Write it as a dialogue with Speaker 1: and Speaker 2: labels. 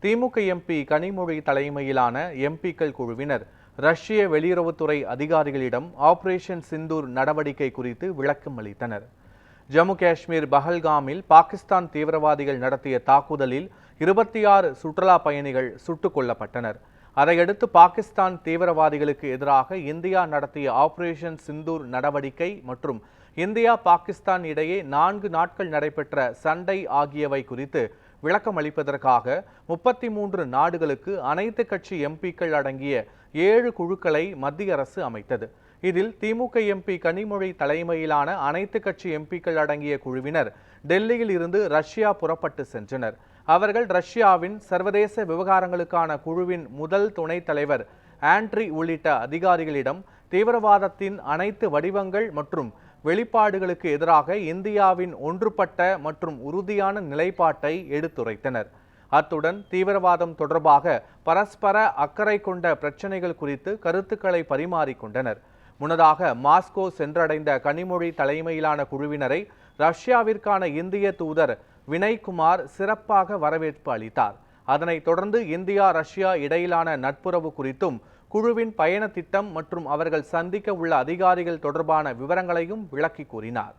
Speaker 1: திமுக MP Kanimozhi தலைமையிலான எம்பிக்கள் குழுவினர் ரஷ்ய வெளியுறவுத்துறை அதிகாரிகளிடம் ஆபரேஷன் சிந்தூர் நடவடிக்கை குறித்து விளக்கம் அளித்தனர். ஜம்மு காஷ்மீர் பஹல்காமில் பாகிஸ்தான் தீவிரவாதிகள் நடத்திய தாக்குதலில் 26 சுற்றுலா பயணிகள் சுட்டுக் கொல்லப்பட்டனர். அதையடுத்து பாகிஸ்தான் தீவிரவாதிகளுக்கு எதிராக இந்தியா நடத்திய ஆபரேஷன் சிந்தூர் நடவடிக்கை மற்றும் இந்தியா பாகிஸ்தான் இடையே 4 நாட்கள் நடைபெற்ற சண்டை ஆகியவை குறித்து விளக்கம் அளிப்பதற்காக 33 நாடுகளுக்கு அனைத்து கட்சி எம்பிக்கள் அடங்கிய 7 குழுக்களை மத்திய அரசு அமைத்தது. இதில் திமுக எம்பி கனிமொழி தலைமையிலான அனைத்து கட்சி எம்பிக்கள் அடங்கிய குழுவினர் டெல்லியில் இருந்து ரஷ்யா புறப்பட்டு சென்றனர். அவர்கள் ரஷ்யாவின் சர்வதேச விவகாரங்களுக்கான குழுவின் முதல் துணைத் தலைவர் ஆண்ட்ரி உள்ளிட்ட அதிகாரிகளிடம் தீவிரவாதத்தின் அனைத்து வடிவங்கள் மற்றும் வெளிப்பாடுகளுக்கு எதிராக இந்தியாவின் ஒன்றுபட்ட மற்றும் உறுதியான நிலைப்பாட்டை எடுத்துரைத்தனர். அத்துடன் தீவிரவாதம் தொடர்பாக பரஸ்பர அக்கறை கொண்ட பிரச்சினைகள் குறித்து கருத்துக்களை பரிமாறிக்கொண்டனர். முன்னதாக மாஸ்கோ சென்றடைந்த கனிமொழி தலைமையிலான குழுவினரை ரஷ்யாவிற்கான இந்திய தூதர் வினய்குமார் சிறப்பாக வரவேற்பு அளித்தார். அதனைத் தொடர்ந்து இந்தியா ரஷ்யா இடையிலான நட்புறவு குறித்தும் குழுவின் பயண திட்டம் மற்றும் அவர்கள் சந்திக்க உள்ள அதிகாரிகள் தொடர்பான விவரங்களையும் விளக்கி கூறினார்.